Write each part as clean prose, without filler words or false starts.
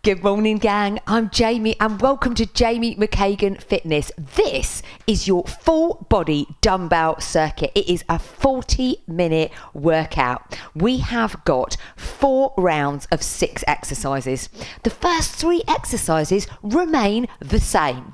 Good morning, gang. I'm Jamie and welcome to Jamie McKagan Fitness. This is your full body dumbbell circuit. It is a 40-minute workout. We have got 4 rounds of 6 exercises. The first 3 exercises remain the same.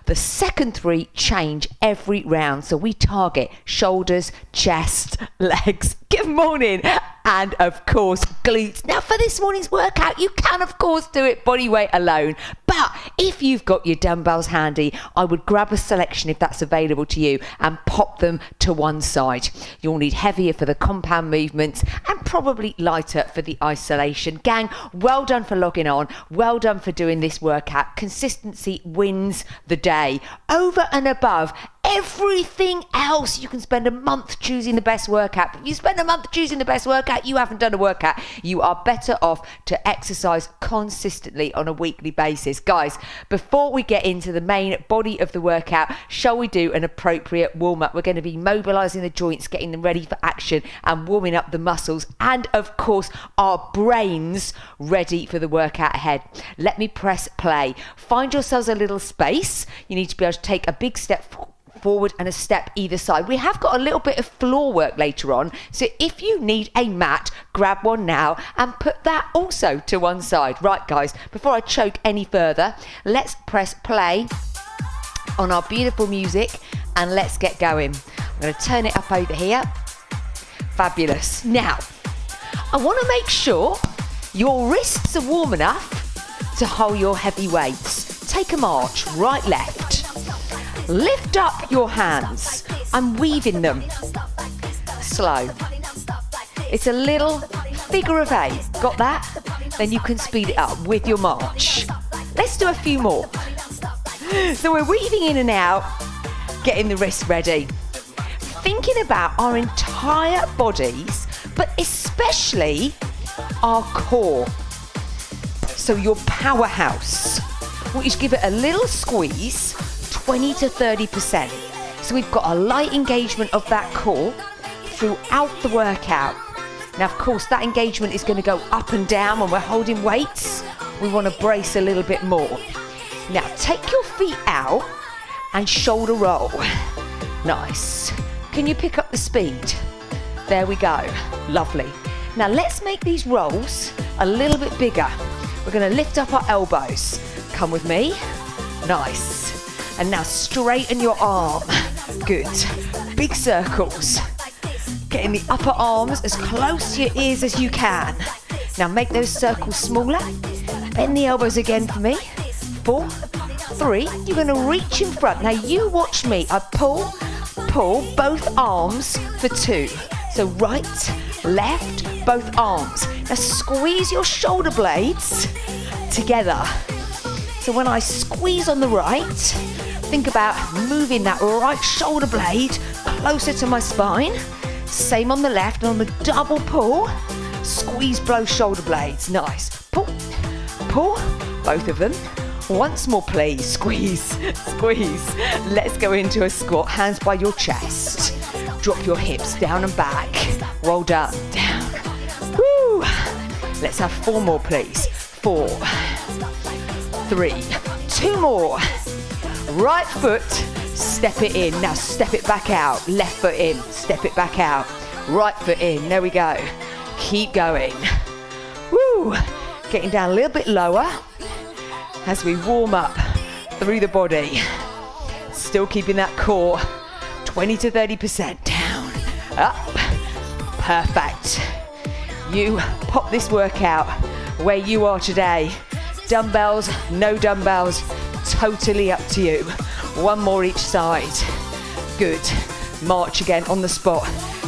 The second 3 change every round. So we target shoulders, chest, legs. Good morning. And of course, glutes. Now for this morning's workout, you can of course do it body weight alone. But if you've got your dumbbells handy, I would grab a selection if that's available to you and pop them to one side. You'll need heavier for the compound movements and probably lighter for the isolation. Gang, well done for logging on. Well done for doing this workout. Consistency wins the day. Over and above everything else, you can spend a month choosing the best workout. But if you spend a month choosing the best workout, you haven't done a workout. You are better off to exercise consistently on a weekly basis. Guys, before we get into the main body of the workout, shall we do an appropriate warm-up? We're going to be mobilizing the joints, getting them ready for action and warming up the muscles and of course our brains ready for the workout ahead. Let me press play. Find yourselves a little space. You need to be able to take a big step forward and a step either side. We have got a little bit of floor work later on, so if you need a mat, grab one now and put that also to one side. Right guys, before I choke any further, let's press play on our beautiful music and let's get going. I'm going to turn it up over here. Fabulous. Now, I want to make sure your wrists are warm enough to hold your heavy weights. Take a march, right, left. Lift up your hands. I'm weaving them. Slow. It's a little figure of 8. Got that? Then you can speed it up with your march. Let's do a few more. So we're weaving in and out, getting the wrists ready. Thinking about our entire bodies, but especially our core. So your powerhouse. I want you to give it a little squeeze. 20 to 30%. So we've got a light engagement of that core throughout the workout. Now, of course, that engagement is going to go up and down when we're holding weights. We want to brace a little bit more. Now, take your feet out and shoulder roll. Nice. Can you pick up the speed? There we go. Lovely. Now, let's make these rolls a little bit bigger. We're going to lift up our elbows. Come with me. Nice. And now straighten your arm. Good. Big circles. Getting the upper arms as close to your ears as you can. Now make those circles smaller. Bend the elbows again for me. 4, 3. You're going to reach in front. Now you watch me. I pull both arms for 2. So right, left, both arms. Now squeeze your shoulder blades together. So when I squeeze on the right, think about moving that right shoulder blade closer to my spine. Same on the left, and on the double pull, squeeze both shoulder blades. Nice. Pull, both of them. Once more, please. Squeeze, squeeze. Let's go into a squat. Hands by your chest. Drop your hips down and back. Well done. Down. Woo. Let's have 4 more, please. 4, 3, 2 more. Right foot, step it in. Now step it back out. Left foot in, step it back out. Right foot in. There we go. Keep going. Woo! Getting down a little bit lower as we warm up through the body. Still keeping that core 20 to 30% down. Up. Perfect. You pop this workout where you are today. Dumbbells, no dumbbells, totally up to you. 1 more each side. Good. March again on the spot.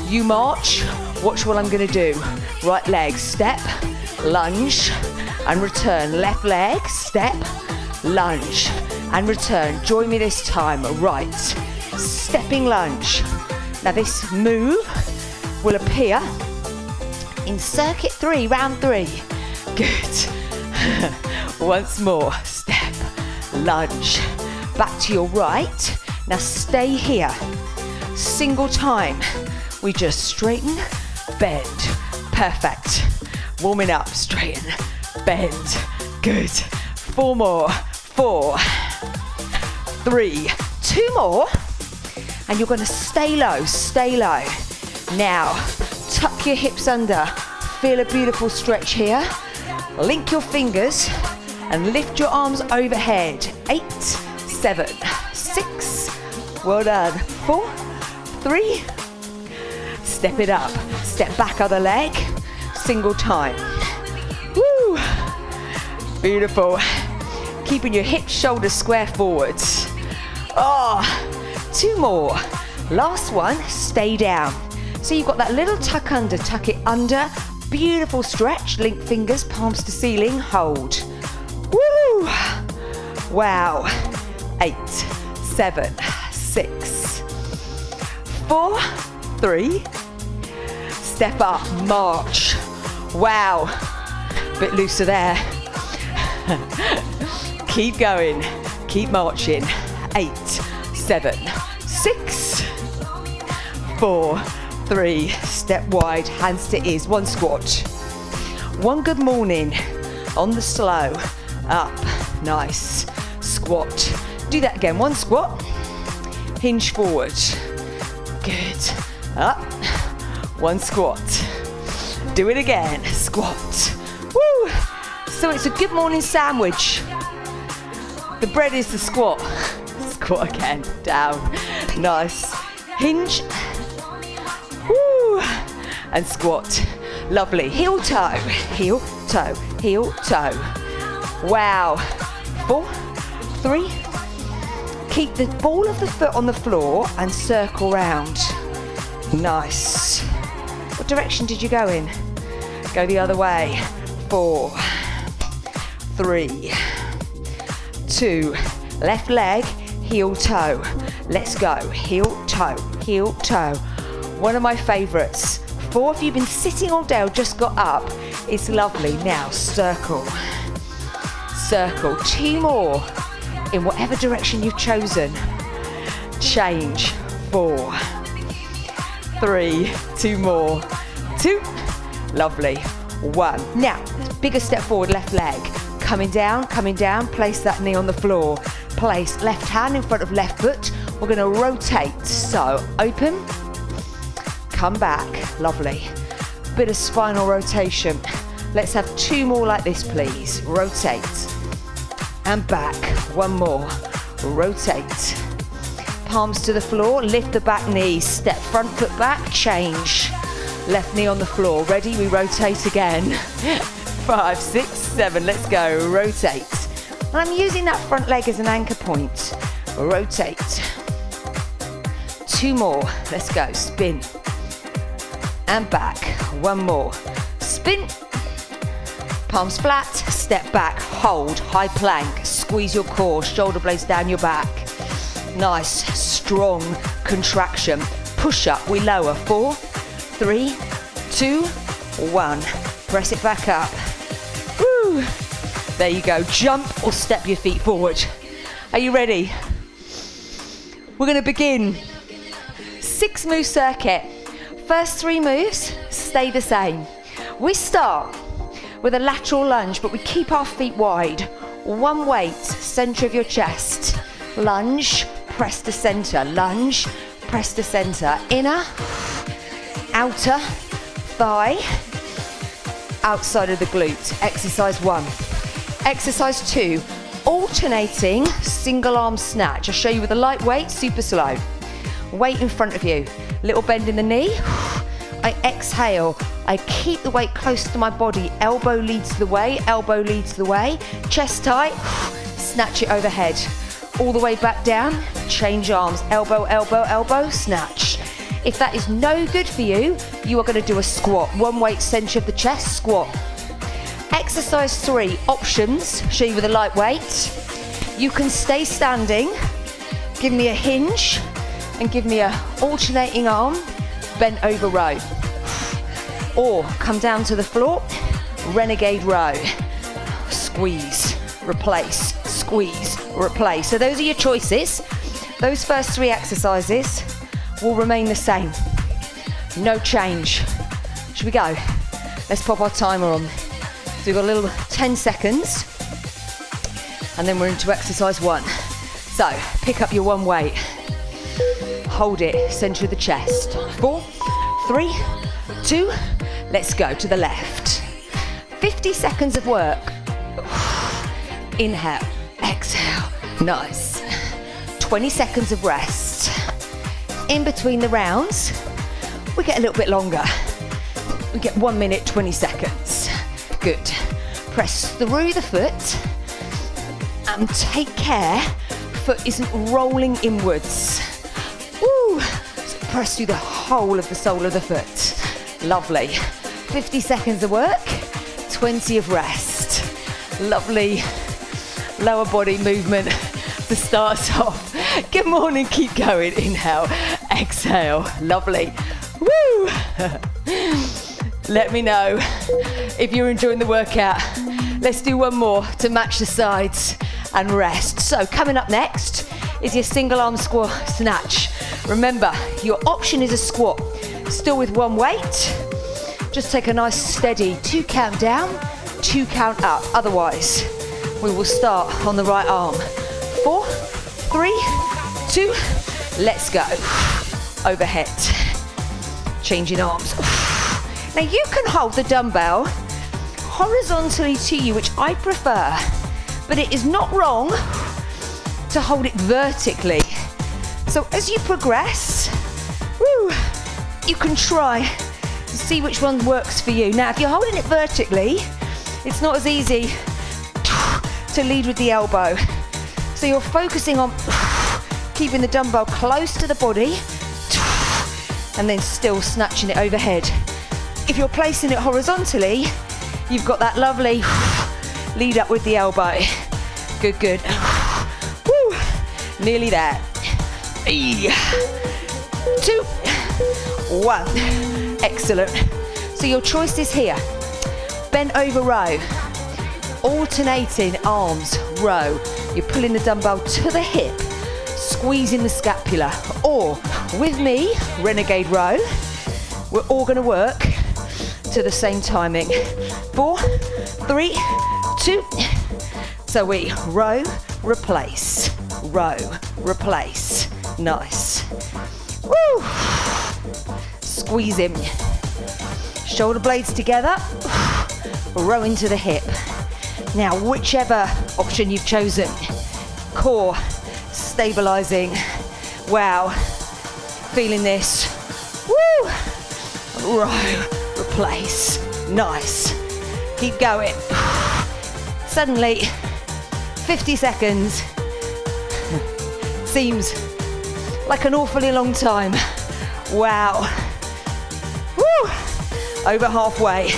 You march. Watch what I'm going to do. Right leg, step, lunge, and return. Left leg, step, lunge, and return. Join me this time. Right. Stepping lunge. Now this move will appear in circuit 3, round 3. Good. Once more, step, lunge, back to your right. Now stay here. Single time. We just straighten, bend. Perfect. Warming up, straighten, bend, Good. 4 more. 4, 3, 2 more. And you're gonna stay low, stay low. Now, tuck your hips under. Feel a beautiful stretch here. Link your fingers and lift your arms overhead. 8, 7, 6. Well done. 4, 3. Step it up. Step back other leg. Single time. Woo! Beautiful. Keeping your hips, shoulders square forwards. Oh, 2 more. Last one, stay down. So you've got that little tuck under, tuck it under. Beautiful stretch, link fingers, palms to ceiling, hold. Woo! Wow. 8, 7, 6, 4, 3. Step up, march. Wow. Bit looser there. Keep going, keep marching. 8, 7, 6, 4, 3. Step wide, hands to ears. 1 squat. 1 good morning on the slow. Up, nice. Squat. Do that again. 1 squat. Hinge forward. Good. Up. 1 squat. Do it again. Squat. Woo! So it's a good morning sandwich. The bread is the squat. Squat again. Down. Nice. Hinge. Woo! And squat. Lovely. Heel toe. Heel toe. Heel toe. Wow. 4, 3. Keep the ball of the foot on the floor and circle round. Nice. What direction did you go in? Go the other way. 4, 3, 2. Left leg, heel toe. Let's go. Heel toe, heel toe. One of my favourites. 4, if you've been sitting all day or just got up, it's lovely. Now circle. Circle. 2 more in whatever direction you've chosen. Change. 4, 3, 2 more. 2. Lovely. 1. Now, bigger step forward, left leg. Coming down, place that knee on the floor. Place left hand in front of left foot. We're gonna rotate. So, open, come back. Lovely. Bit of spinal rotation. Let's have 2 more like this, please. Rotate. And back. 1 more. Rotate. Palms to the floor, lift the back knee. Step front foot back, change. Left knee on the floor. Ready? We rotate again. 5, 6, 7. Let's go. Rotate. And I'm using that front leg as an anchor point. Rotate. 2 more. Let's go. Spin. And back. 1 more. Spin. Palms flat. Step back. Hold. High plank. Squeeze your core. Shoulder blades down your back. Nice. Strong contraction. Push up. We lower. 4, 3, 2, 1. Press it back up. Woo. There you go. Jump or step your feet forward. Are you ready? We're going to begin. 6 move circuit. First 3 moves stay the same. We start with a lateral lunge, but we keep our feet wide. 1 weight, center of your chest. Lunge, press to center. Lunge, press to center. Inner, outer, thigh, outside of the glute. Exercise 1. Exercise 2, alternating single arm snatch. I'll show you with a light weight, super slow. Weight in front of you. Little bend in the knee. I exhale. I keep the weight close to my body. Elbow leads the way, elbow leads the way. Chest tight, snatch it overhead. All the way back down, change arms. Elbow, elbow, elbow, snatch. If that is no good for you, you are going to do a squat. 1 weight, center of the chest, squat. Exercise 3, options. Show you with a light weight. You can stay standing. Give me a hinge and give me a alternating arm, bent over row. Or come down to the floor, renegade row. Squeeze, replace, squeeze, replace. So those are your choices. Those first 3 exercises will remain the same. No change. Should we go? Let's pop our timer on. So we've got a little 10 seconds. And then we're into exercise 1. So pick up your one weight, hold it, center of the chest. 4, 3, 2, let's go to the left. 50 seconds of work. Inhale, exhale, nice. 20 seconds of rest. In between the rounds, we get a little bit longer. We get 1 minute, 20 seconds. Good. Press through the foot and take care foot isn't rolling inwards. Woo! So press through the whole of the sole of the foot. Lovely. 50 seconds of work, 20 of rest. Lovely lower body movement to start us off. Good morning, keep going. Inhale, exhale. Lovely. Woo! Let me know if you're enjoying the workout. Let's do one more to match the sides and rest. So coming up next is your single arm squat snatch. Remember, your option is a squat, still with one weight. Just take a nice steady 2 count down, 2 count up. Otherwise, we will start on the right arm. 4, 3, 2, let's go. Overhead, changing arms. Now you can hold the dumbbell horizontally to you, which I prefer, but it is not wrong to hold it vertically. So as you progress, you can try to see which one works for you. Now, if you're holding it vertically, it's not as easy to lead with the elbow. So you're focusing on keeping the dumbbell close to the body and then still snatching it overhead. If you're placing it horizontally, you've got that lovely lead up with the elbow. Good, good. Woo. Nearly there. 3, 2, 1. Excellent. So your choice is here. Bent over row. Alternating arms, row. You're pulling the dumbbell to the hip, squeezing the scapula. Or with me, renegade row. We're all going to work to the same timing. 4, 3, 2. So we row, replace, row, replace. Nice. Woo! Squeeze him. Shoulder blades together. Row into the hip. Now, whichever option you've chosen, core stabilizing. Wow. Feeling this. Woo! Row. Replace. Nice. Keep going. Suddenly, 50 seconds seems like an awfully long time. Wow. Woo! Over halfway.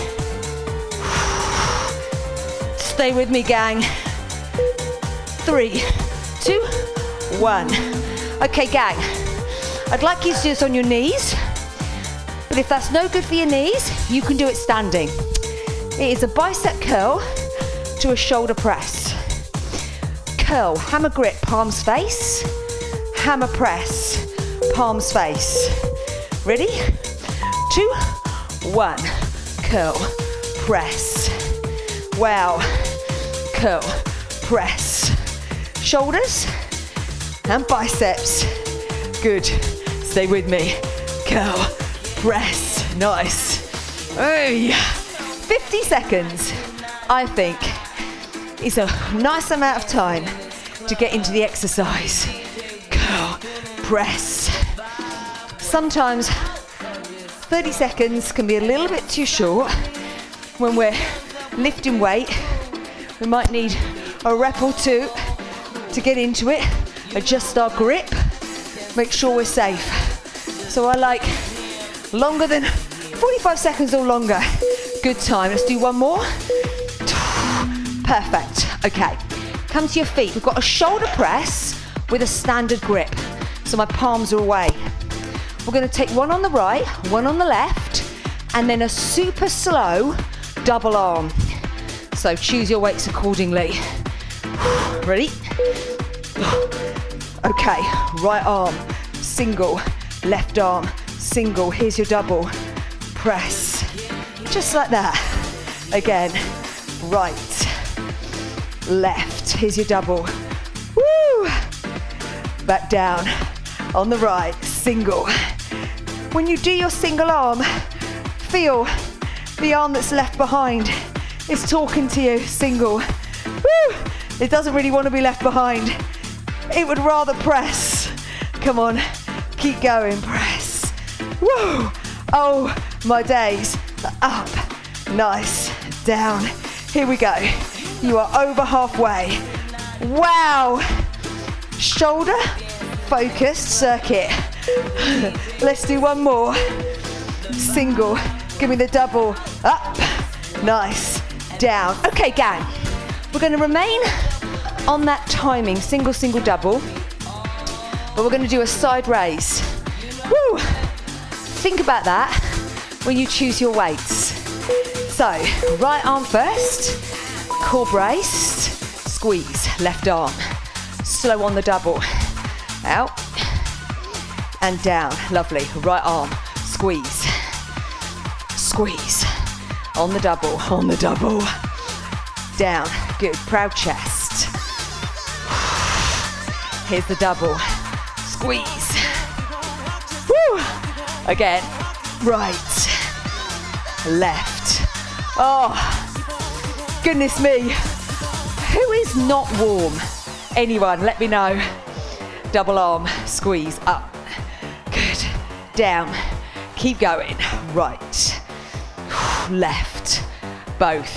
Stay with me, gang. 3, 2, 1. Okay, gang. I'd like you to do this on your knees. But if that's no good for your knees, you can do it standing. It is a bicep curl to a shoulder press. Curl, hammer grip, palms face. Hammer press, palms face. Ready? 2, 1. Curl, press. Wow. Curl, press. Shoulders and biceps. Good. Stay with me. Curl. Press. Nice. Hey. 50 seconds, I think, is a nice amount of time to get into the exercise. Curl, press. Sometimes 30 seconds can be a little bit too short. When we're lifting weight, we might need a rep or two to get into it, adjust our grip, make sure we're safe. So I like longer than 45 seconds or longer. Good time. Let's do one more. Perfect. Okay. Come to your feet. We've got a shoulder press with a standard grip. So my palms are away. We're going to take one on the right, one on the left, and then a super slow double arm. So choose your weights accordingly. Ready? Okay. Right arm, single. Left arm, single. Here's your double. Press. Just like that. Again. Right. Left. Here's your double. Woo! Back down. On the right, single. When you do your single arm, feel the arm that's left behind is talking to you. Single. Woo! It doesn't really want to be left behind. It would rather press. Come on, keep going, press. Woo! Oh, my days. Up, nice, down. Here we go. You are over halfway. Wow! Shoulder focused circuit. Let's do one more. Single, give me the double. Up, nice, down. Okay, gang, we're gonna remain on that timing, single, single, double, but we're gonna do a side raise. Woo! Think about that when you choose your weights. So, right arm first, core braced, squeeze, left arm, slow on the double, out, and down, lovely, right arm, squeeze, squeeze, on the double, down, good, proud chest. Here's the double, squeeze, woo, again, right, left, oh, goodness me, who is not warm? Anyone, let me know. Double arm, squeeze, up, good, down, keep going, right, left, both,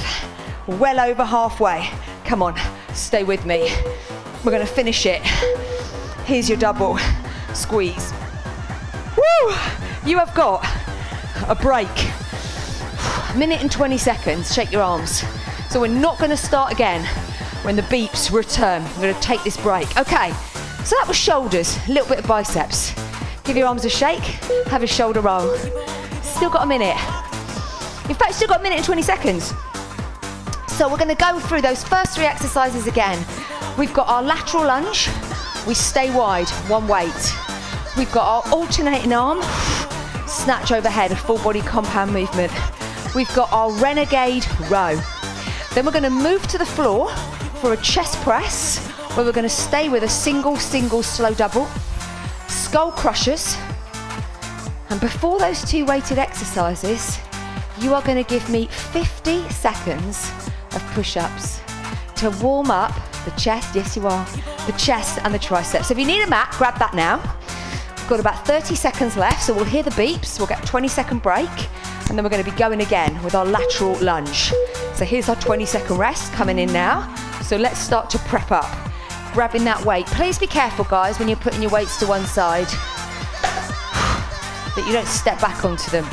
well over halfway, come on, stay with me, we're gonna finish it, here's your double, squeeze, woo, you have got a break, minute and 20 seconds, shake your arms, so we're not gonna start again when the beeps return, we're gonna take this break, okay, so that was shoulders, a little bit of biceps, give your arms a shake, have a shoulder roll, still got a minute, in fact still got a minute and 20 seconds, so we're gonna go through those first three exercises again. We've got our lateral lunge, we stay wide, one weight, we've got our alternating arm, snatch overhead, a full body compound movement, we've got our renegade row, then we're gonna move to the floor for a chest press, where we're gonna stay with a single, slow double, skull crushers, and before those two weighted exercises, you are gonna give me 50 seconds of push-ups to warm up the chest, yes you are, the chest and the triceps. So if you need a mat, grab that now. We've got about 30 seconds left, so we'll hear the beeps, we'll get a 20-second break, and then we're gonna be going again with our lateral lunge. So here's our 20-second rest coming in now. So let's start to prep up. Grabbing that weight. Please be careful, guys, when you're putting your weights to one side, that you don't step back onto them.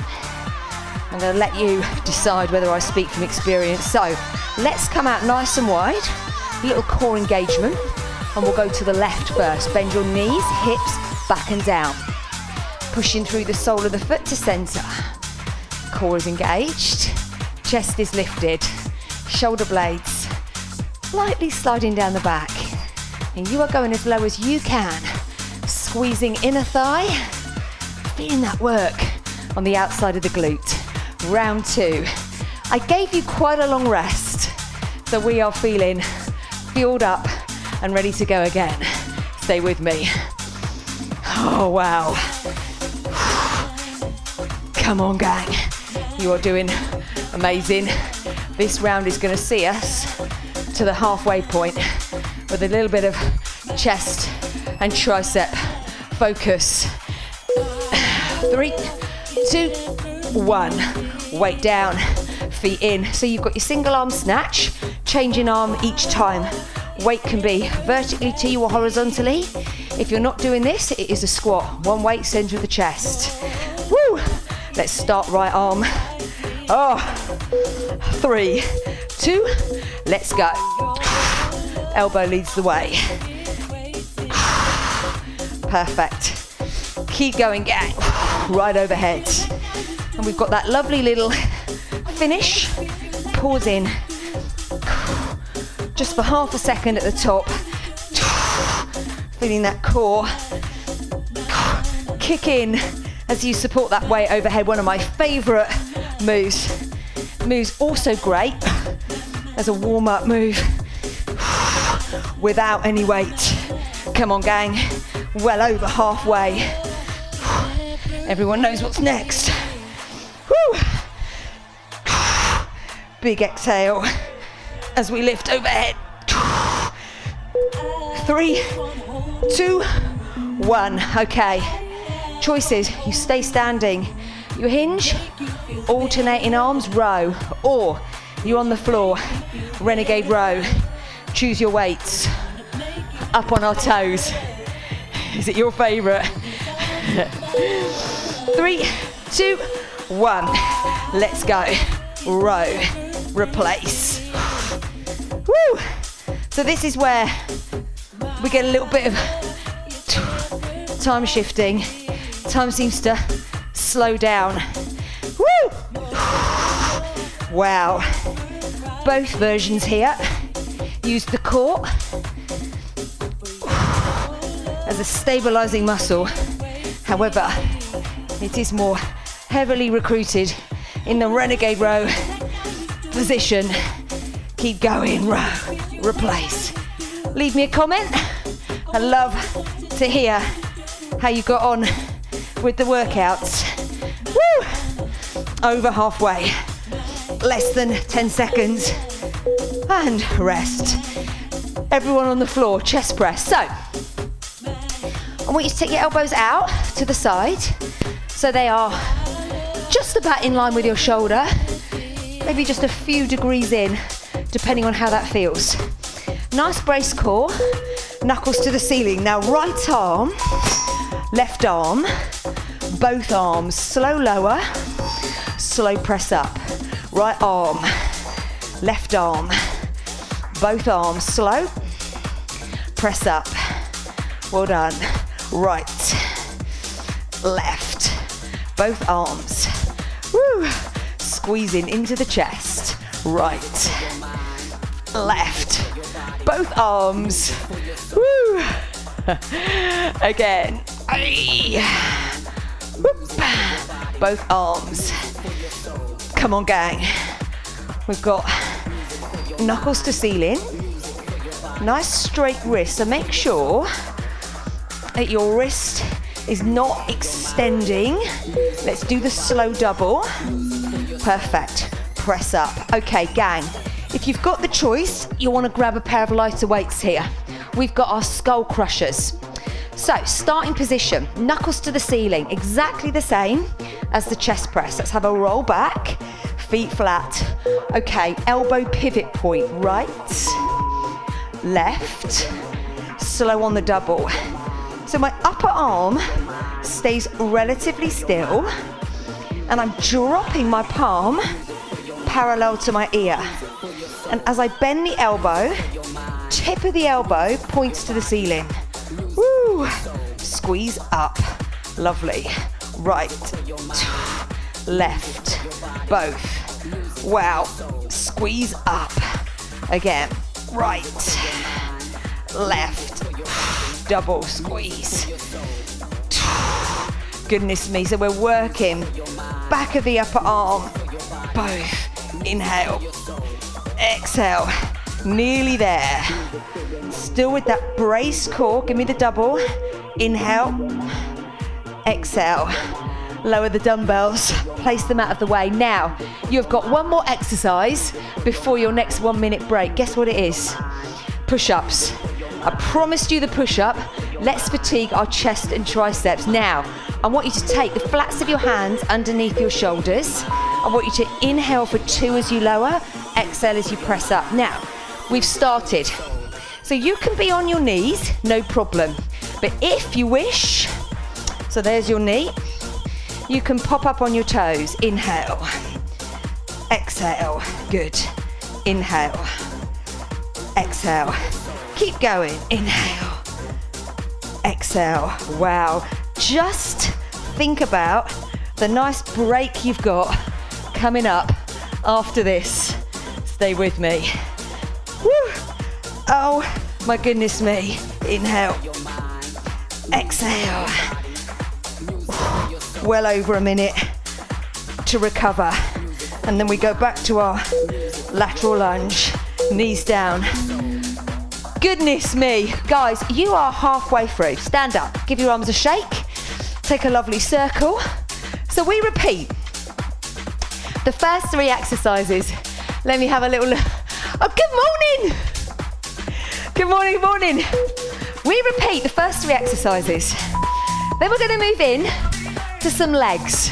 I'm going to let you decide whether I speak from experience. So let's come out nice and wide, a little core engagement, and we'll go to the left first. Bend your knees, hips, back and down. Pushing through the sole of the foot to center. Core is engaged, chest is lifted, shoulder blades slightly sliding down the back. And you are going as low as you can, squeezing inner thigh, feeling that work on the outside of the glute. Round two. I gave you quite a long rest, so we are feeling fueled up and ready to go again. Stay with me. Oh, wow. Come on, gang. You are doing amazing. This round is going to see us to the halfway point with a little bit of chest and tricep focus. 3, 2, 1. Weight down, feet in. So you've got your single arm snatch, changing arm each time. Weight can be vertically to you or horizontally. If you're not doing this, it is a squat. One weight, center of the chest. Woo! Let's start right arm. Oh, 3, 2, let's go. Elbow leads the way. Perfect. Keep going, gang. Right overhead. And we've got that lovely little finish. Pause in. Just for half a second at the top. Feeling that core. Kick in as you support that weight overhead. One of my favourite moves. Move's also great as a warm-up move. without any weight. Come on, gang. Well over halfway. Everyone knows what's next. Woo. Big exhale as we lift overhead. 3, 2, 1. Okay. Choices. You stay standing. You hinge, alternating arms, row, or you're on the floor, renegade row. Choose your weights. Up on our toes. Is it your favorite? 3, 2, 1. Let's go. Row, replace. Woo! So this is where we get a little bit of time shifting. Time seems to slow down. Woo! Wow. Both versions here. Use the core as a stabilizing muscle. However, it is more heavily recruited in the renegade row position. Keep going, row, replace. Leave me a comment. I love to hear how you got on with the workouts. Woo! Over halfway. Less than 10 seconds. And rest. Everyone on the floor, chest press. So, I want you to take your elbows out to the side so they are just about in line with your shoulder. Maybe just a few degrees in, depending on how that feels. Nice brace core, knuckles to the ceiling. Now right arm, left arm, both arms, slow lower, slow press up. Right arm, left arm, both arms, slow, press up. Well done. Right, left, both arms. Woo! Squeezing into the chest. Right, left, both arms. Woo! Again. Whoop. Both arms. Come on, gang. We've got knuckles to ceiling. Nice straight wrist. So make sure that your wrist is not extending. Let's do the slow double. Perfect. Press up. Okay, gang. If you've got the choice, you want to grab a pair of lighter weights here. We've got our skull crushers. So, starting position, knuckles to the ceiling, exactly the same as the chest press. Let's have a roll back, feet flat. Okay, elbow pivot point, right, left, slow on the double. So my upper arm stays relatively still and I'm dropping my palm parallel to my ear. And as I bend the elbow, tip of the elbow points to the ceiling. Woo! Squeeze up. Lovely. Right, left, both. Wow. Squeeze up. Again. Right, left. Double squeeze. Goodness me. So we're working back of the upper arm. Both. Inhale. Exhale. Nearly there. Still with that brace core. Give me the double. Inhale. Exhale. Lower the dumbbells. Place them out of the way. Now, you've got one more exercise before your next 1 minute break. Guess what it is? Push-ups. I promised you the push-up. Let's fatigue our chest and triceps. Now, I want you to take the flats of your hands underneath your shoulders. I want you to inhale for 2 as you lower, exhale as you press up. Now, we've started. So you can be on your knees, no problem. But if you wish, so there's your knee, you can pop up on your toes. Inhale, exhale, good. Inhale, exhale. Keep going. Inhale, exhale. Wow. Just think about the nice break you've got coming up after this. Stay with me. Woo. Oh my goodness me. Inhale, exhale. Well over a minute to recover. And then we go back to our lateral lunge. Knees down. Goodness me. Guys, you are halfway through. Stand up, give your arms a shake, take a lovely circle. So we repeat the first 3 exercises. Let me have a little look. Oh, good morning. Good morning, good morning. We repeat the first 3 exercises. Then we're going to move in to some legs.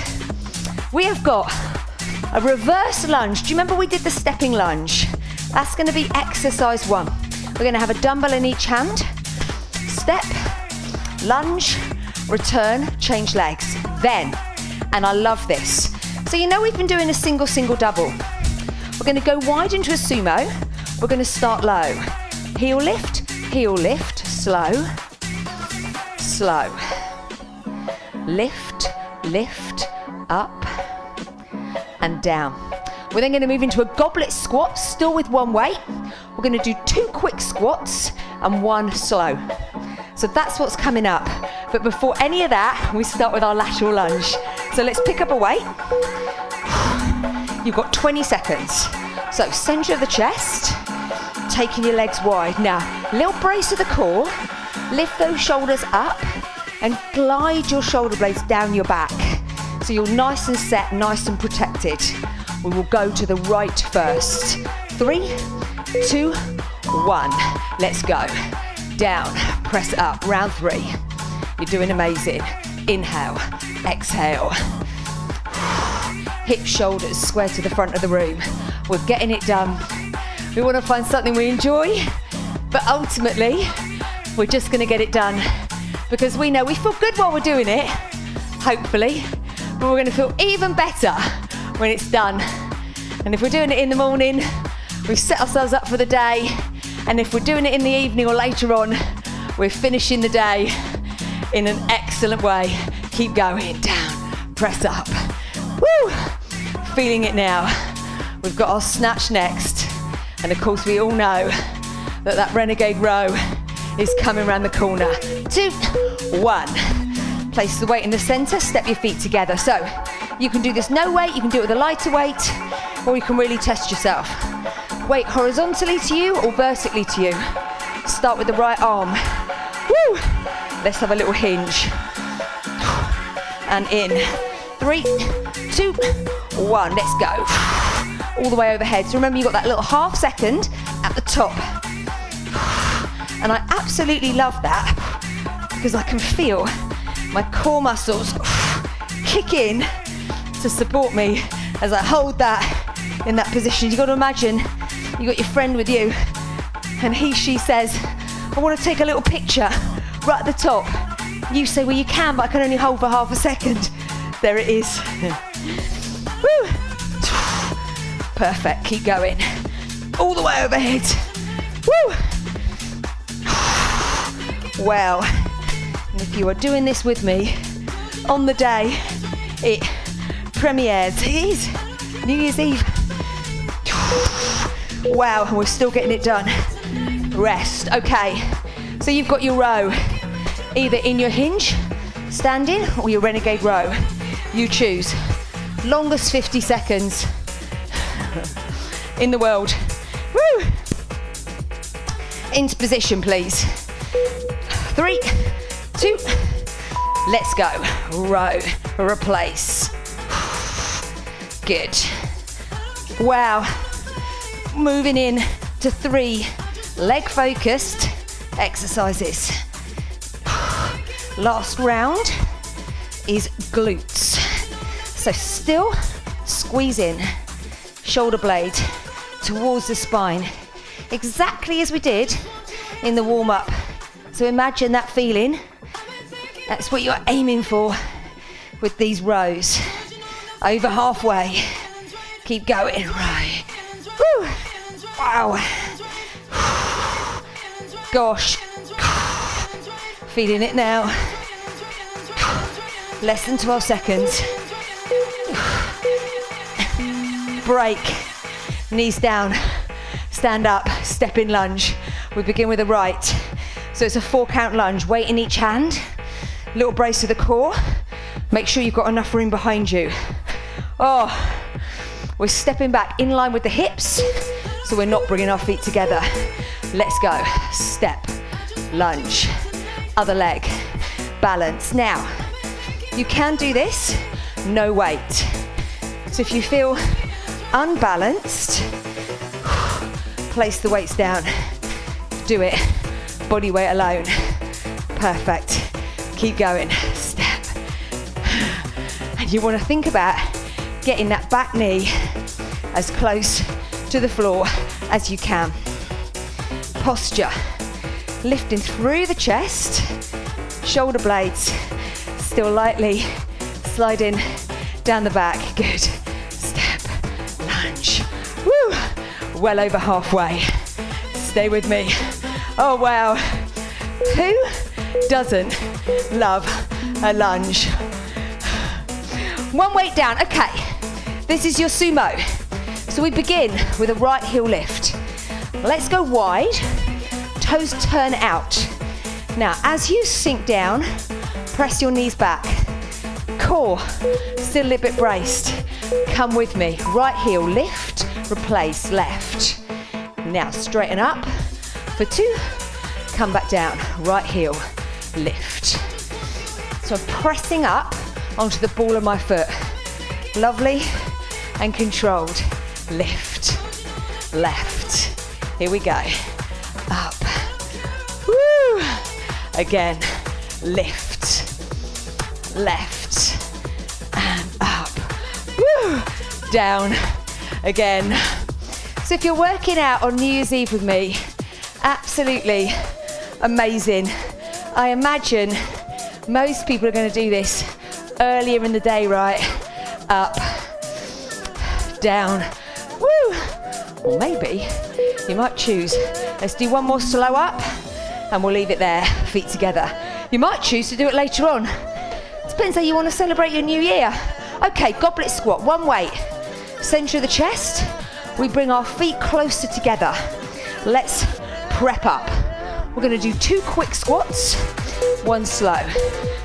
We have got a reverse lunge. Do you remember we did the stepping lunge? That's going to be exercise 1. We're going to have a dumbbell in each hand. Step, lunge, return, change legs. Then, and I love this. So you know we've been doing a single, double. We're going to go wide into a sumo. We're going to start low. Heel lift, slow, slow. Lift, up and down. We're then going to move into a goblet squat, still with 1 weight. We're going to do 2 quick squats and 1 slow. So that's what's coming up. But before any of that, we start with our lateral lunge. So let's pick up a weight. You've got 20 seconds. So center of the chest, taking your legs wide. Now, little brace of the core, lift those shoulders up and glide your shoulder blades down your back. So you're nice and set, nice and protected. We will go to the right first. 3, 2, 1. Let's go. Down, press up, round 3. You're doing amazing. Inhale, exhale. Hips, shoulders, square to the front of the room. We're getting it done. We want to find something we enjoy, but ultimately, we're just going to get it done because we know we feel good while we're doing it, hopefully, but we're going to feel even better when it's done. And if we're doing it in the morning, we've set ourselves up for the day. And if we're doing it in the evening or later on, we're finishing the day in an excellent way. Keep going, down, press up. Woo! Feeling it now. We've got our snatch next. And of course we all know that renegade row is coming around the corner. 2, 1. Place the weight in the center, step your feet together. So you can do this no weight, you can do it with a lighter weight, or you can really test yourself. Weight horizontally to you or vertically to you. Start with the right arm. Woo! Let's have a little hinge. And in. 3, 2, 1. Let's go. All the way overhead. So remember you've got that little half second at the top. And I absolutely love that because I can feel my core muscles kick in to support me as I hold that in that position. You've got to imagine you got your friend with you and she says, I want to take a little picture right at the top. You say, well, you can, but I can only hold for half a second. There it is. Woo. Perfect, keep going. All the way overhead. Woo. Wow. And if you are doing this with me on the day it premieres, it is New Year's Eve. Wow, and we're still getting it done. Rest, okay. So you've got your row, either in your hinge, standing, or your renegade row. You choose. Longest 50 seconds in the world. Woo! Into position, please. 3, 2, let's go. Row, replace. Good. Wow. Moving in to 3 leg-focused exercises. Last round is glutes. So still squeeze in, shoulder blade towards the spine, exactly as we did in the warm-up. So imagine that feeling. That's what you're aiming for with these rows. Over halfway. Keep going, right. Woo. Wow. Gosh. Feeling it now. Less than 12 seconds. Break. Knees down. Stand up. Step in lunge. We begin with the right. So it's a 4 count lunge. Weight in each hand. Little brace to the core. Make sure you've got enough room behind you. Oh, we're stepping back in line with the hips, so we're not bringing our feet together. Let's go. Step, lunge, other leg, balance. Now, you can do this, no weight. So if you feel unbalanced, place the weights down. Do it, body weight alone. Perfect. Keep going, step. And you want to think about getting that back knee as close to the floor as you can. Posture, lifting through the chest, shoulder blades still lightly sliding down the back. Good. Step, lunge. Woo! Well over halfway. Stay with me. Oh wow. Who doesn't love a lunge? One weight down. Okay. This is your sumo. So we begin with a right heel lift. Let's go wide, toes turn out. Now, as you sink down, press your knees back. Core, still a little bit braced. Come with me. Right heel, lift, replace, left. Now, straighten up for 2. Come back down. Right heel, lift. So I'm pressing up onto the ball of my foot. Lovely and controlled. Lift, left. Here we go. Up. Woo. Again. Lift. Left. And up. Woo. Down. Again. So if you're working out on New Year's Eve with me, absolutely amazing. I imagine most people are going to do this earlier in the day, right? Up. Down. Woo. Or maybe you might choose, let's do one more slow up and we'll leave it there, feet together. You might choose to do it later on. Depends how you want to celebrate your new year. Okay, goblet squat, one weight. Center of the chest, we bring our feet closer together. Let's prep up. We're going to do 2 quick squats, 1 slow.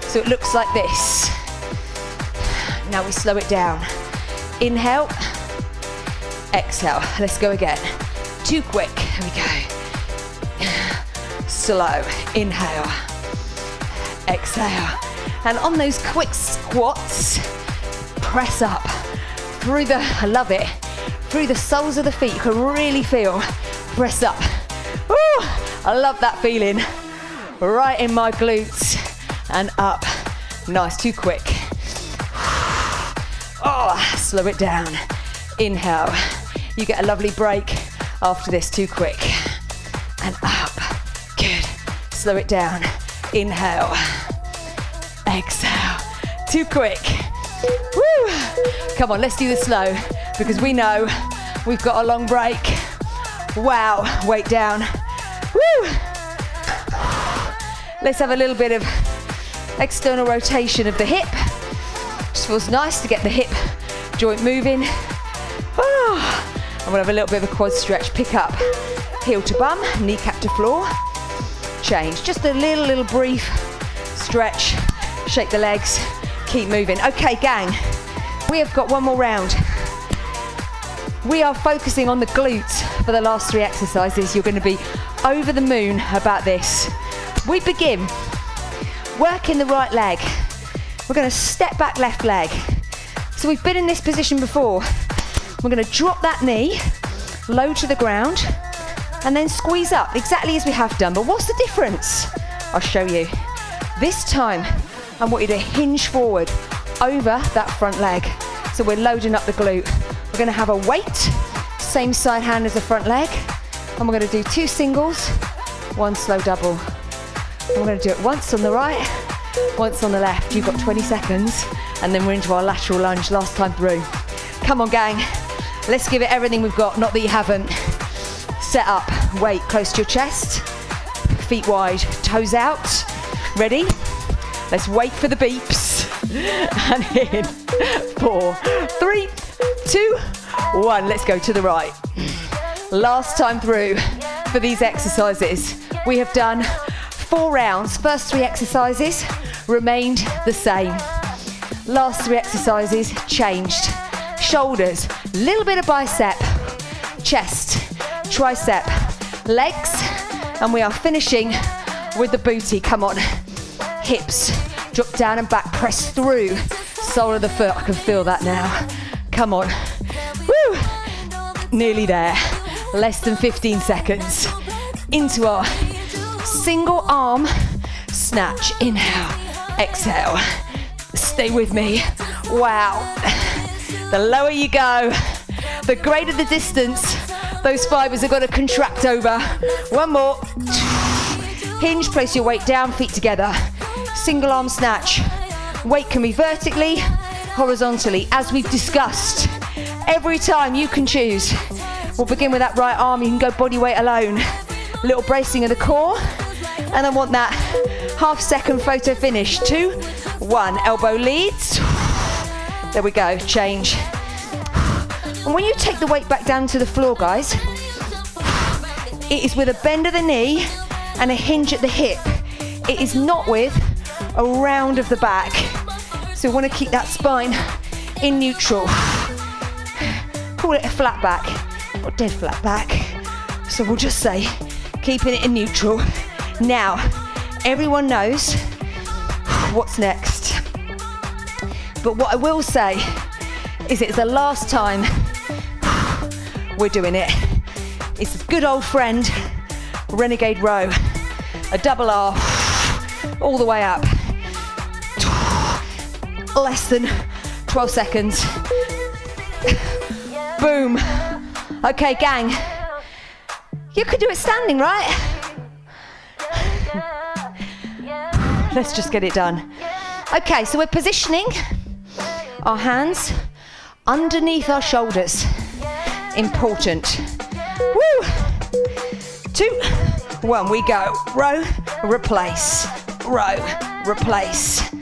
So it looks like this. Now we slow it down. Inhale, exhale. Let's go again. 2 quick. Here we go. Slow. Inhale. Exhale. And on those quick squats, press up through the, I love it, through the soles of the feet. You can really feel, press up. Ooh, I love that feeling. Right in my glutes and up. Nice, 2 quick. Oh, slow it down. Inhale. You get a lovely break after this, 2 quick. And up. Good. Slow it down. Inhale. Exhale. 2 quick. Woo. Come on, let's do this slow because we know we've got a long break. Wow. Weight down. Woo. Let's have a little bit of external rotation of the hip. Just feels nice to get the hip joint moving. Oh. And we'll have a little bit of a quad stretch. Pick up, heel to bum, kneecap to floor. Change, just a little brief stretch. Shake the legs, keep moving. Okay, gang, we have got one more round. We are focusing on the glutes for the last 3 exercises. You're going to be over the moon about this. We begin working the right leg. We're going to step back left leg. So we've been in this position before. We're going to drop that knee, low to the ground, and then squeeze up, exactly as we have done. But what's the difference? I'll show you. This time, I want you to hinge forward over that front leg. So we're loading up the glute. We're going to have a weight, same side hand as the front leg, and we're going to do 2 singles, 1 slow double. And we're going to do it once on the right, once on the left. You've got 20 seconds, and then we're into our lateral lunge last time through. Come on, gang. Let's give it everything we've got, not that you haven't. Set up, weight close to your chest, feet wide, toes out. Ready? Let's wait for the beeps. And in 4, 3, 2, 1. Let's go to the right. Last time through for these exercises. We have done 4 rounds. First 3 exercises remained the same. Last 3 exercises changed. Shoulders, little bit of bicep, chest, tricep, legs, And we are finishing with the booty. Come on. Hips, drop down and back, press through. Sole of the foot, I can feel that now. Come on. Woo! Nearly there. Less than 15 seconds. Into our single arm snatch. Inhale, exhale. Stay with me. Wow. The lower you go, the greater the distance those fibers are going to contract over. One more. Hinge, place your weight down, feet together. Single arm snatch. Weight can be vertically, horizontally, as we've discussed. Every time you can choose. We'll begin with that right arm. You can go body weight alone. Little bracing of the core. And I want that half-second photo finish. 2, 1. Elbow leads. There we go. Change. And when you take the weight back down to the floor, guys, it is with a bend of the knee and a hinge at the hip. It is not with a round of the back. So we want to keep that spine in neutral. Call it a flat back or dead flat back. So we'll just say keeping it in neutral. Now, everyone knows what's next. But what I will say is it's the last time we're doing it. It's a good old friend, renegade row. A double R, all the way up. Less than 12 seconds. Boom. Okay, gang. You could do it standing, right? Let's just get it done. Okay, so we're positioning our hands underneath our shoulders. Important. Woo! 2, 1, we go. Row, replace. Row, replace.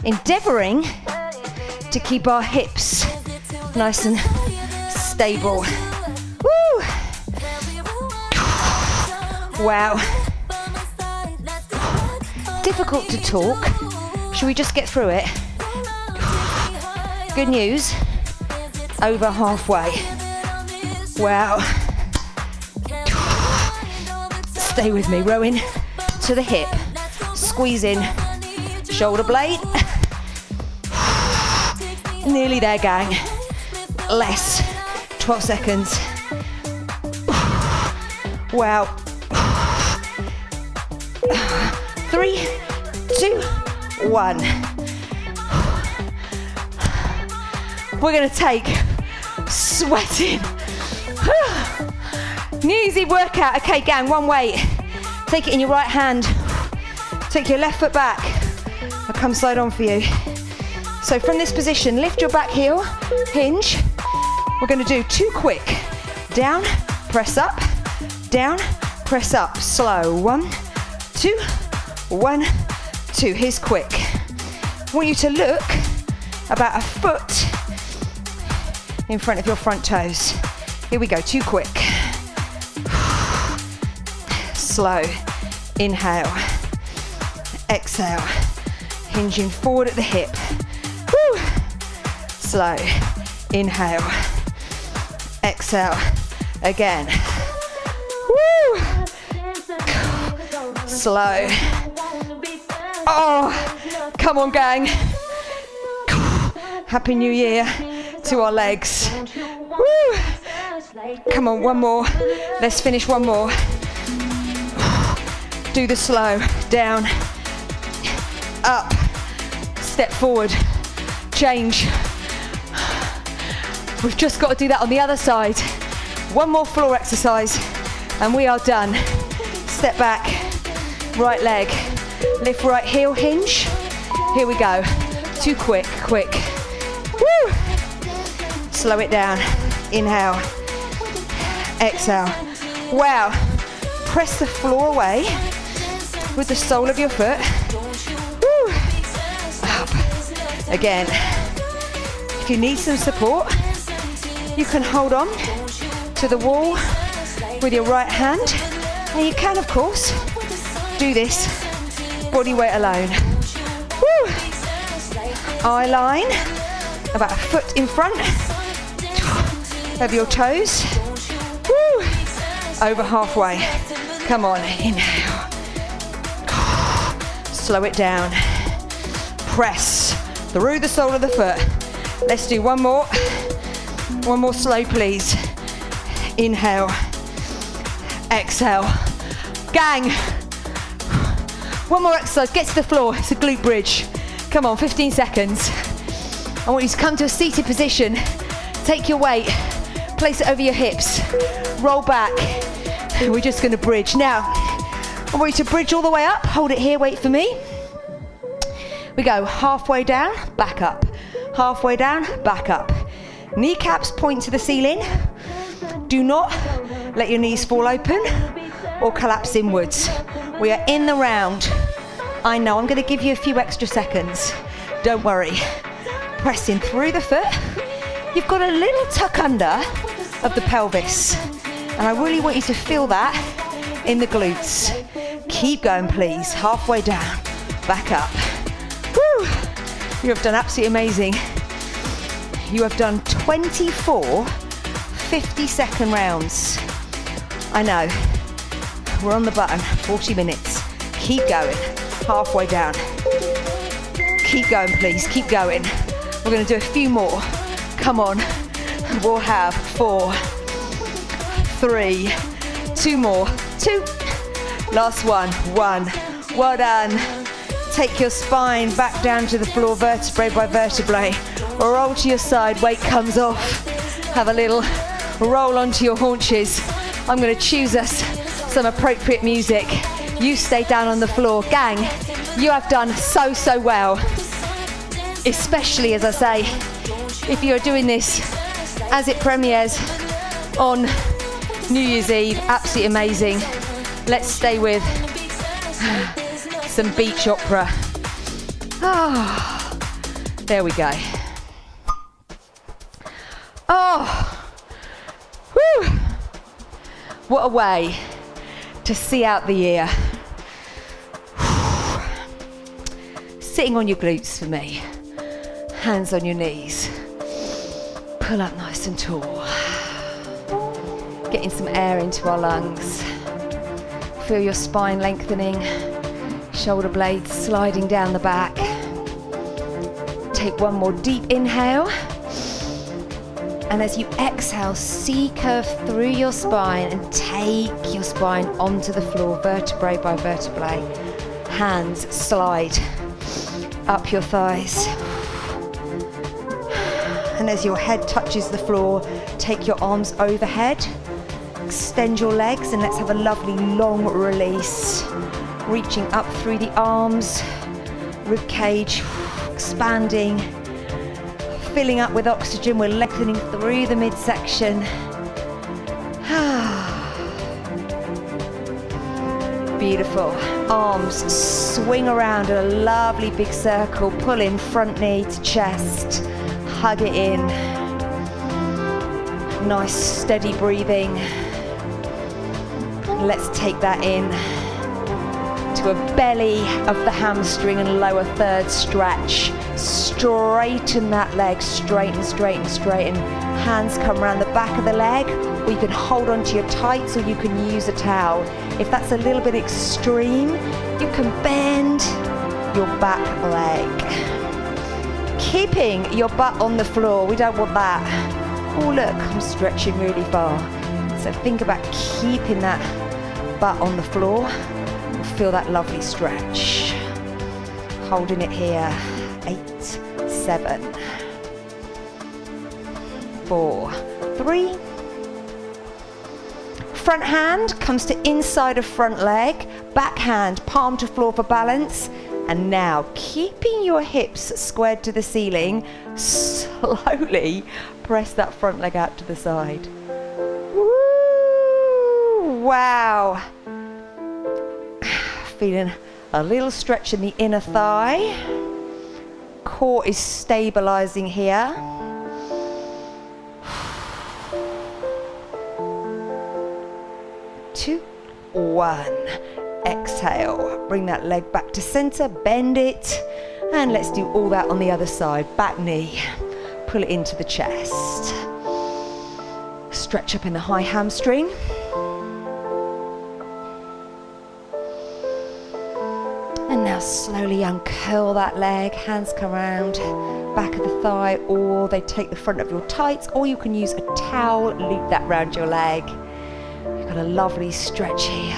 Endeavouring to keep our hips nice and stable. Woo! Wow. Difficult to talk. Should we just get through it? Good news. Over halfway. Wow. Stay with me. Rowing to the hip. Squeeze in. Shoulder blade. Nearly there, gang. Less. 12 seconds. Wow. 3, 2, 1. We're going to take sweating. New easy workout. Okay, gang, one weight. Take it in your right hand. Take your left foot back. I'll come side on for you. So from this position, lift your back heel, hinge. We're going to do 2 quick. Down, press up, down, press up. Slow. 1, 2, 1, 2. Here's quick. I want you to look about a foot in front of your front toes. Here we go, 2 quick. Slow. Inhale. Exhale. Hinging forward at the hip. Woo. Slow. Inhale. Exhale. Again. Woo. Slow. Oh, come on, gang. Happy New Year to our legs. Woo. Come on, one more. Let's finish one more. Do the slow. Down. Up. Step forward. Change. We've just got to do that on the other side. One more floor exercise and we are done. Step back. Right leg. Lift right heel, hinge. Here we go. 2 quick. Woo! Slow it down. Inhale. Exhale. Wow. Press the floor away with the sole of your foot. Woo! Up. Again. If you need some support, you can hold on to the wall with your right hand. And you can, of course, do this body weight alone. Woo! Eye line, about a foot in front of your toes. Woo! Over halfway. Come on, inhale. Slow it down. Press through the sole of the foot. Let's do one more. One more slow, please. Inhale. Exhale. Gang. One more exercise. Get to the floor. It's a glute bridge. Come on, 15 seconds. I want you to come to a seated position. Take your weight. Place it over your hips. Roll back. We're just going to bridge. Now, I want you to bridge all the way up. Hold it here. Wait for me. We go halfway down, back up. Halfway down, back up. Kneecaps point to the ceiling. Do not let your knees fall open or collapse inwards. We are in the round. I know, I'm going to give you a few extra seconds. Don't worry. Pressing through the foot. You've got a little tuck under of the pelvis. And I really want you to feel that in the glutes. Keep going, please. Halfway down, back up. Woo! You have done absolutely amazing. You have done 24 50-second rounds. I know. We're on the button. 40 minutes. Keep going. Halfway down. Keep going, please. Keep going. We're going to do a few more. Come on. We'll have 4, 3, 2 more. 2. Last one. 1. Well done. Take your spine back down to the floor, vertebrae by vertebrae. Roll to your side, weight comes off. Have a little roll onto your haunches. I'm going to choose us some appropriate music. You stay down on the floor. Gang, you have done so well. Especially, as I say, if you're doing this as it premieres on New Year's Eve. Absolutely amazing. Let's stay with some beach opera. Oh, there we go. Oh, whew. What a way to see out the year. Sitting on your glutes for me. Hands on your knees. Pull up nice and tall. Getting some air into our lungs. Feel your spine lengthening. Shoulder blades sliding down the back. Take one more deep inhale. And as you exhale, C-curve through your spine and take your spine onto the floor, vertebrae by vertebrae. Hands slide up your thighs. And as your head touches the floor, take your arms overhead. Extend your legs and let's have a lovely long release. Reaching up through the arms, rib cage, expanding. Filling up with oxygen, we're lengthening through the midsection. Beautiful. Arms swing around in a lovely big circle. Pull in front knee to chest. Hug it in. Nice steady breathing. Let's take that in to a belly of the hamstring and lower third stretch. Straighten that leg, straighten, straighten, straighten. Hands come around the back of the leg, or you can hold onto your tights, or you can use a towel. If that's a little bit extreme, you can bend your back leg. Keeping your butt on the floor, we don't want that. Oh look, I'm stretching really far. So think about keeping that butt on the floor and feel that lovely stretch. Holding it here. 8, 7, 4, 3. Front hand comes to inside of front leg. Back hand, palm to floor for balance. And now, keeping your hips squared to the ceiling, slowly press that front leg out to the side. Woo! Wow. Feeling a little stretch in the inner thigh. Core is stabilizing here. 2, 1. Exhale. Bring that leg back to center, bend it, and let's do all that on the other side. Back knee, pull it into the chest. Stretch up in the high hamstring. And now slowly uncurl that leg, hands come around, back of the thigh, or they take the front of your tights, or you can use a towel, loop that round your leg. You've got a lovely stretch here.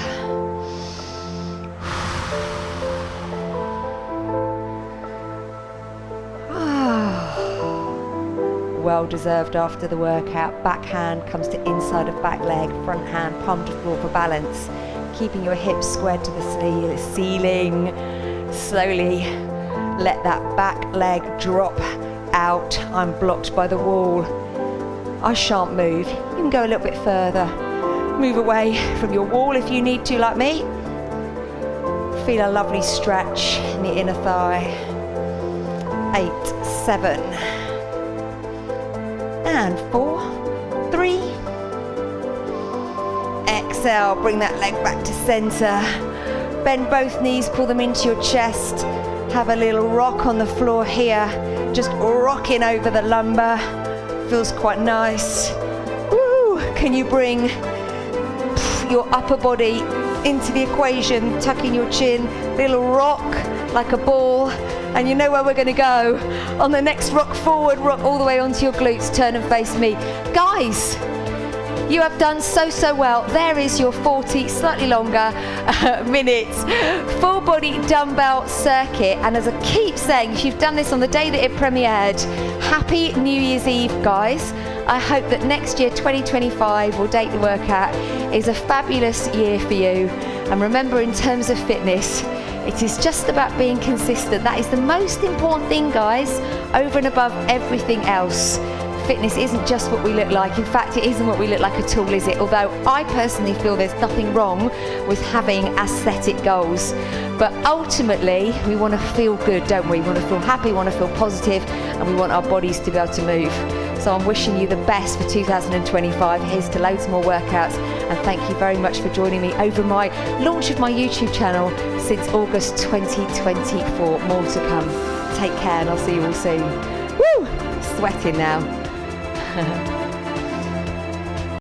Well deserved after the workout. Back hand comes to inside of back leg, front hand palm to floor for balance. Keeping your hips squared to the ceiling. Slowly let that back leg drop out. I'm blocked by the wall. I shan't move. You can go a little bit further. Move away from your wall if you need to, like me. Feel a lovely stretch in the inner thigh. 8, 7, and 4, 3. Exhale, bring that leg back to center. Bend both knees, pull them into your chest. Have a little rock on the floor here. Just rocking over the lumbar. Feels quite nice. Woo! Can you bring your upper body into the equation, tucking your chin, little rock like a ball. And you know where we're going to go. On the next rock forward, rock all the way onto your glutes, turn and face me. Guys, you have done so well. There is your 40, slightly longer minutes, full body dumbbell circuit. And as I keep saying, if you've done this on the day that it premiered, happy New Year's Eve, guys. I hope that next year, 2025, will date the workout, is a fabulous year for you. And remember, in terms of fitness, it is just about being consistent. That is the most important thing, guys, over and above everything else. Fitness isn't just what we look like. In fact, it isn't what we look like at all, is it? Although I personally feel there's nothing wrong with having aesthetic goals. But ultimately, we want to feel good, don't we? We want to feel happy, we want to feel positive, and we want our bodies to be able to move. So I'm wishing you the best for 2025. Here's to loads more workouts, and thank you very much for joining me over my launch of my YouTube channel since August 2024. More to come. Take care, and I'll see you all soon. Woo! Sweating now.